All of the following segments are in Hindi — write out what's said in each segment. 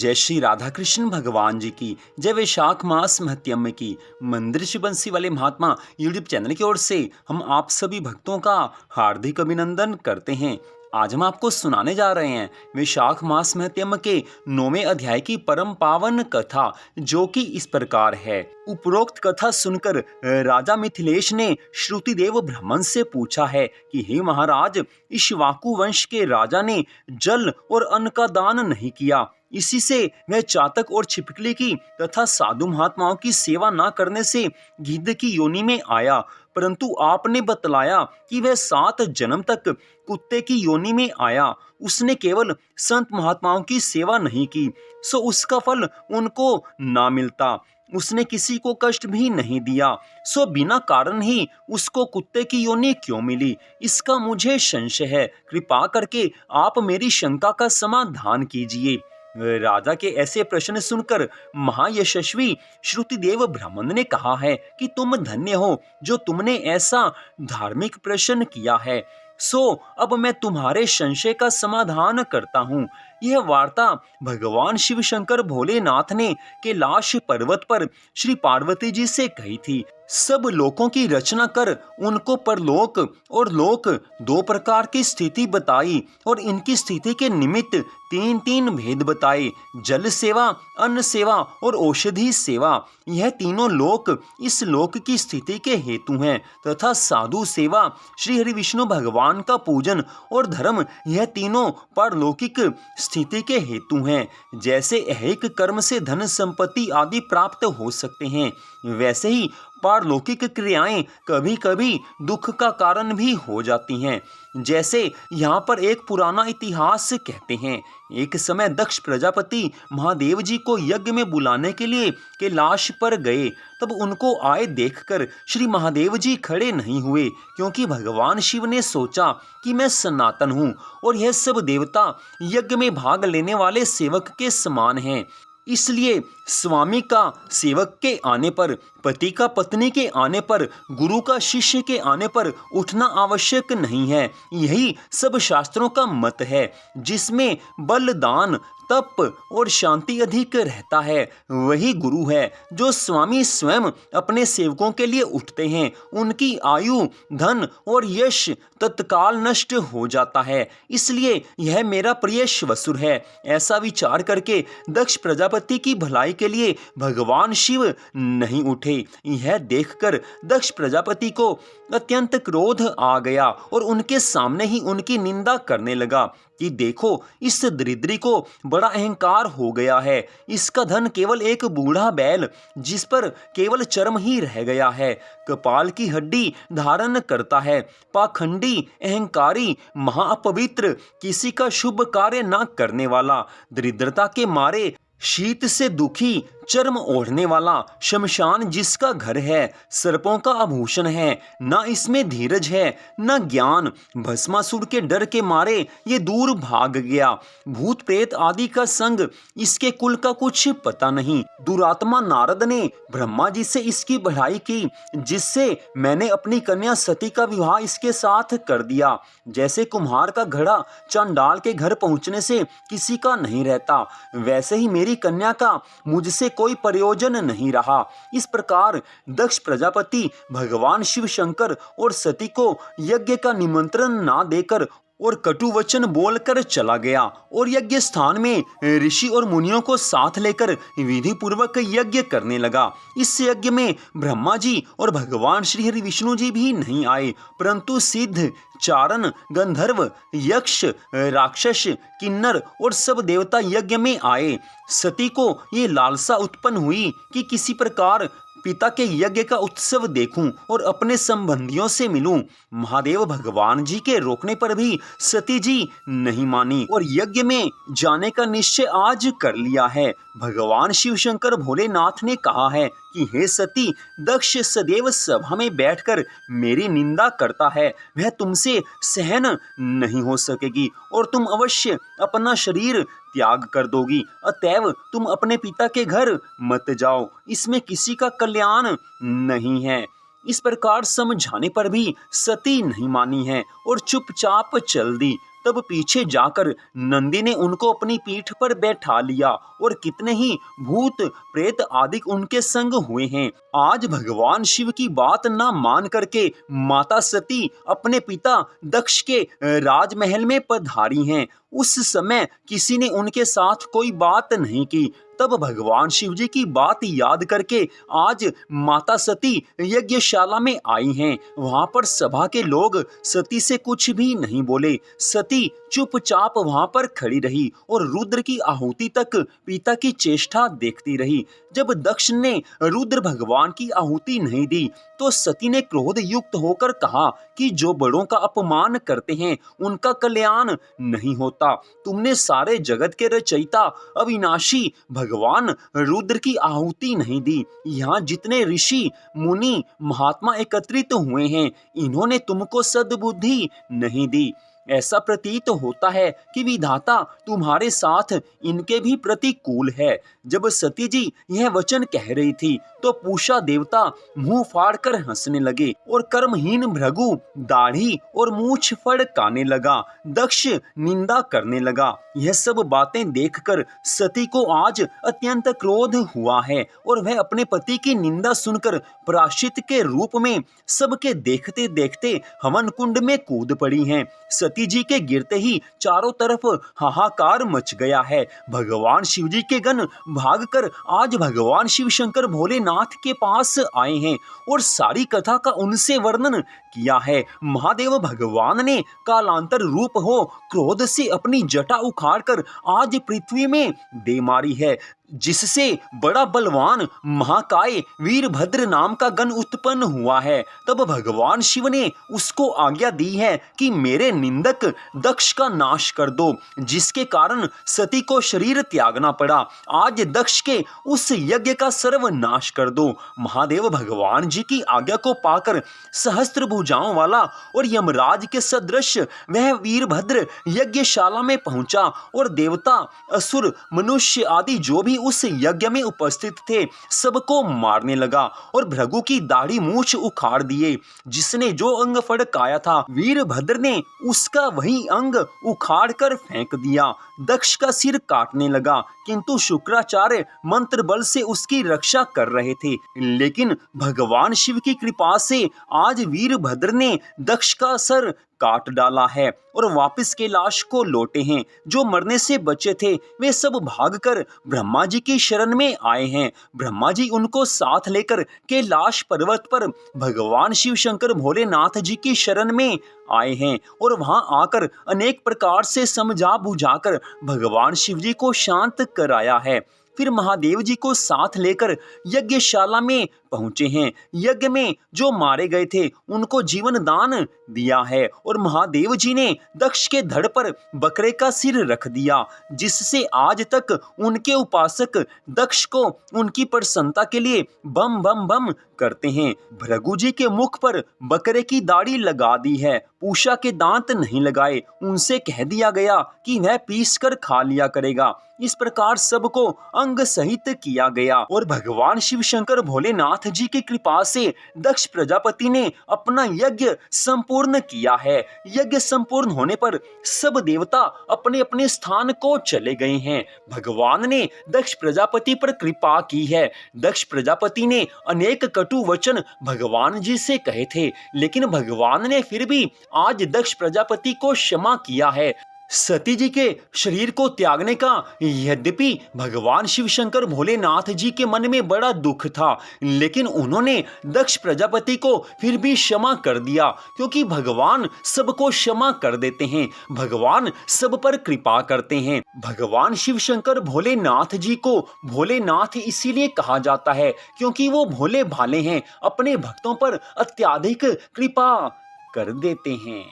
जय श्री राधा कृष्ण भगवान जी की जय। वैशाख मास महत्म्य की मंदिर श्री बंसी वाले महात्मा यूट्यूब चैनल की ओर से हम आप सभी भक्तों का हार्दिक अभिनंदन करते हैं। आज हम आपको सुनाने जा रहे हैं वैशाख मास महत्म्य के 9वें अध्याय की परम पावन कथा, जो कि इस प्रकार है। उपरोक्त कथा सुनकर राजा मिथिलेश ने श्रुतिदेव ब्राह्मण से पूछा है कि हे महाराज, इक्ष्वाकु वंश के राजा ने जल और अन्न का दान नहीं किया, इसी से वह चातक और छिपकली की तथा साधु महात्माओं की सेवा न करने से गिद्ध की योनि में आया। परंतु आपने बतलाया कि वह 7 जन्म तक कुत्ते की योनि में आया। उसने केवल संत महात्माओं की सेवा नहीं की, सो उसका फल उनको ना मिलता। उसने किसी को कष्ट भी नहीं दिया, सो बिना कारण ही उसको कुत्ते की योनि क्यों मिली, इसका मुझे संशय है। कृपा करके आप मेरी शंका का समाधान कीजिए। राजा के ऐसे प्रश्न सुनकर महायशस्वी श्रुतिदेव ब्राह्मण ने कहा है कि तुम धन्य हो जो तुमने ऐसा धार्मिक प्रश्न किया है। सो अब मैं तुम्हारे संशय का समाधान करता हूँ। यह वार्ता भगवान शिव शंकर भोलेनाथ ने कैलाश पर्वत पर श्री पार्वती जी से कही थी। सब लोकों की रचना कर उनको परलोक और लोक 2 प्रकार की स्थिति बताई और इनकी स्थिति के निमित्त 3 भेद बताए। जल सेवा, अन्न सेवा और औषधि सेवा, यह तीनों लोक इस लोक की स्थिति के हेतु हैं, तथा साधु सेवा, श्री हरि विष्णु भगवान का पूजन और धर्म, यह तीनों पारलौकिक स्थिति के हेतु हैं। जैसे ऐहिक कर्म से धन संपत्ति आदि प्राप्त हो सकते हैं, वैसे ही पारलौकिक क्रियाएं कभी कभी दुख का कारण भी हो जाती हैं। जैसे यहाँ पर एक पुराना इतिहास कहते हैं, एक समय दक्ष प्रजापति महादेव जी को यज्ञ में बुलाने के लिए कैलाश पर गए। तब उनको आए देखकर श्री महादेव जी खड़े नहीं हुए, क्योंकि भगवान शिव ने सोचा कि मैं सनातन हूँ और यह सब देवता यज्ञ में भाग लेने वाले सेवक के समान हैं। इसलिए स्वामी का सेवक के आने पर, पति का पत्नी के आने पर, गुरु का शिष्य के आने पर उठना आवश्यक नहीं है। यही सब शास्त्रों का मत है। जिसमें बल, दान, तप और शांति अधिक रहता है, वही गुरु है। जो स्वामी स्वयं अपने सेवकों के लिए उठते हैं, उनकी आयु, धन और यश तत्काल नष्ट हो जाता है। इसलिए यह मेरा प्रिय श्वसुर है। ऐसा विचार करके दक्ष प्रजापति की भलाई के लिए भगवान शिव नहीं उठे। यह देखकर दक्ष प्रजापति को अत्यंत क्रोध आ गया और उनके सामने ही उनकी निंदा करने लगा कि देखो, इस दरिद्री को बड़ा अहंकार हो गया है। इसका धन केवल एक बूढ़ा बैल, जिस पर केवल चर्म ही रह गया है, कपाल की हड्डी धारण करता है। पाखंडी, अहंकारी, महापवित्र, किसी का शुभ कार्य न करने वाला, दरिद्रता के मारे शीत से दुखी, चर्म ओढ़ने वाला, शमशान जिसका घर है, सर्पों का आभूषण है, न इसमें धीरज है न ज्ञान। भस्मासुर के डर के मारे ये दूर भाग गया। भूत प्रेत आदि का संग, इसके कुल का कुछ पता नहीं। दुरात्मा नारद ने ब्रह्मा जी से इसकी बढ़ाई की, जिससे मैंने अपनी कन्या सती का विवाह इसके साथ कर दिया। जैसे कुम्हार का घड़ा चांडाल के घर पहुंचने से किसी का नहीं रहता, वैसे ही मेरी कन्या का मुझसे कोई प्रयोजन नहीं रहा। इस प्रकार दक्ष प्रजापति भगवान शिव शंकर और सती को यज्ञ का निमंत्रण ना देकर और कटु वचन बोलकर चला गया और यज्ञ स्थान में ऋषि और मुनियों को साथ लेकर विधि पूर्वक यज्ञ करने लगा। इस यज्ञ में ब्रह्मा जी और भगवान श्री हरि विष्णु जी भी नहीं आए, परंतु सिद्ध, चारण, गंधर्व, यक्ष, राक्षस, किन्नर और सब देवता यज्ञ में आए। सती को ये लालसा उत्पन्न हुई कि किसी प्रकार पिता के यज्ञ का उत्सव देखूं और अपने संबंधियों से मिलूं। महादेव भगवान जी के रोकने पर भी सती जी नहीं मानी और यज्ञ में जाने का निश्चय आज कर लिया है। भगवान शिव शंकर भोलेनाथ ने कहा है कि हे सती, दक्ष सदैव सभा में बैठकर मेरी निंदा करता है, वह तुमसे सहन नहीं हो सकेगी और तुम अवश्य अपना शरीर त्याग कर दोगी। अतएव तुम अपने पिता के घर मत जाओ, इसमें किसी का कल्याण नहीं है। इस प्रकार समझाने पर भी सती नहीं मानी है और चुपचाप चल दी। तब पीछे जाकर नंदी ने उनको अपनी पीठ पर बैठा लिया और कितने ही भूत प्रेत आदि उनके संग हुए हैं। आज भगवान शिव की बात ना मान करके माता सती अपने पिता दक्ष के राजमहल में पधारी हैं। उस समय किसी ने उनके साथ कोई बात नहीं की। तब भगवान शिव जी की बात याद करके आज माता सती यज्ञशाला में आई हैं। वहां पर सभा के लोग सती से कुछ भी नहीं बोले। सती चुपचाप वहां पर खड़ी रही और रुद्र की आहुति तक पिता की चेष्टा देखती रही। जब दक्ष ने रुद्र भगवान की आहुति नहीं दी तो सती ने क्रोध युक्त होकर कहा कि जो बड़ों का अपमान करते हैं उनका कल्याण नहीं होता। तुमने सारे जगत के रचयिता अविनाशी भगवान रुद्र की आहुति नहीं दी। यहाँ जितने ऋषि मुनि महात्मा एकत्रित हुए हैं इन्होंने तुमको सद्बुद्धि नहीं दी। ऐसा प्रतीत होता है कि विधाता तुम्हारे साथ इनके भी प्रतिकूल है। जब सती जी यह वचन कह रही थी तो पूषा देवता मुंह फाड़कर हंसने लगे और कर्महीन भृगु दाढ़ी और मूछ फड़काने लगा। दक्ष निंदा करने लगा। यह सब बातें देखकर सती को आज अत्यंत क्रोध हुआ है और वह अपने पति की निंदा सुनकर प्रायश्चित के रूप में सबके देखते देखते हवन कुंड में कूद पड़ी हैं। सती जी के गिरते ही चारों तरफ हाहाकार मच गया है। भगवान शिव जी के गण भागकर आज भगवान शिव शंकर भोलेनाथ के पास आए हैं और सारी कथा का उनसे वर्णन किया है। महादेव भगवान ने कालांतर रूप हो क्रोध से अपनी जटा उखाड़कर आज पृथ्वी में दे मारी है, जिससे बड़ा बलवान महाकाय वीरभद्र नाम का गण उत्पन्न हुआ है। तब भगवान शिव ने उसको आज्ञा दी है कि मेरे निंदक दक्ष का नाश कर दो, जिसके कारण सती को शरीर त्यागना पड़ा। आज दक्ष के उस यज्ञ का सर्वनाश कर दो। महादेव भगवान जी की आज्ञा को पाकर सहस्त्र भुजाओं वाला और यमराज के सदृश वह वीरभद्र यज्ञशाला में पहुंचा और देवता असुर मनुष्य आदि जो भी उस यज्ञ में उपस्थित थे सबको मारने लगा और भृगु की दाढ़ी मूछ उखाड़ दिए। जिसने जो अंग फड़काया था वीरभद्र ने उसका वही अंग उखाड़ कर फेंक दिया। दक्ष का सिर काटने लगा किंतु शुक्राचार्य मंत्र बल से उसकी रक्षा कर रहे थे। लेकिन भगवान शिव की कृपा से आज वीरभद्र ने दक्ष का सर काट डाला है और वापस कैलाश को लौटे हैं। जो मरने से बचे थे वे सब भागकर ब्रह्मा जी की शरण में आए हैं। ब्रह्मा जी उनको साथ लेकर कैलाश पर्वत पर भगवान शिव शंकर भोलेनाथ जी की शरण में आए हैं और वहां आकर अनेक प्रकार से समझा बुझाकर भगवान शिव जी को शांत कराया है। फिर महादेव जी को साथ लेकर यज्ञशाला में पहुंचे हैं। यज्ञ में जो मारे गए थे उनको जीवन दान दिया है और महादेव जी ने दक्ष के धड़ पर बकरे का सिर रख दिया, जिससे आज तक उनके उपासक दक्ष को उनकी प्रसन्नता के लिए बम बम बम करते हैं। भृगु जी के मुख पर बकरे की दाढ़ी लगा दी है, पूषा के दांत नहीं लगाए। उनसे कह दिया गया कि वह पीस कर खा लिया करेगा। इस प्रकार सबको अंग सहित किया गया और भगवान शिव शंकर भोलेनाथ जी की कृपा से दक्ष प्रजापति ने अपना यज्ञ संपूर्ण किया है। यज्ञ संपूर्ण होने पर सब देवता अपने अपने स्थान को चले गए हैं। भगवान ने दक्ष प्रजापति पर कृपा की है। दक्ष प्रजापति ने अनेक कटु वचन भगवान जी से कहे थे, लेकिन भगवान ने फिर भी आज दक्ष प्रजापति को क्षमा किया है। सती जी के शरीर को त्यागने का यद्यपि भगवान शिव शंकर भोलेनाथ जी के मन में बड़ा दुख था, लेकिन उन्होंने दक्ष प्रजापति को फिर भी क्षमा कर दिया, क्योंकि भगवान सबको क्षमा कर देते हैं। भगवान सब पर कृपा करते हैं। भगवान शिव शंकर भोलेनाथ जी को भोलेनाथ इसीलिए कहा जाता है क्योंकि वो भोले भाले हैं, अपने भक्तों पर अत्यधिक कृपा कर देते हैं।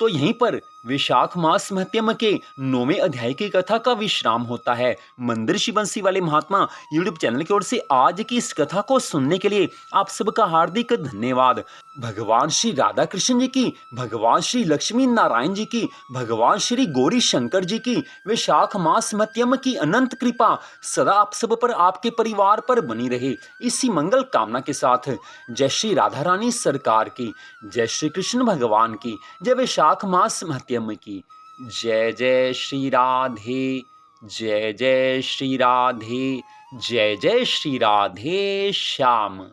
तो यहीं पर वैशाख मास महत्यम के 9वें अध्याय की कथा का विश्राम होता है। मंदिर शिव बंसी वाले महात्मा यूट्यूब चैनल की ओर से आज की इस कथा को सुनने के लिए आप सबका हार्दिक धन्यवाद। भगवान श्री राधा कृष्ण जी की, भगवान श्री लक्ष्मी नारायण जी की, भगवान श्री गौरी शंकर जी की वैशाख मास महत्यम की अनंत कृपा सदा आप सब पर, आपके परिवार पर बनी रहे, इसी मंगल कामना के साथ जय श्री राधा रानी सरकार की, जय श्री कृष्ण भगवान की, जय वैशाख मास महत्यम की। जय जय श्री राधे, जय जय श्री राधे, जय जय श्री राधे श्याम।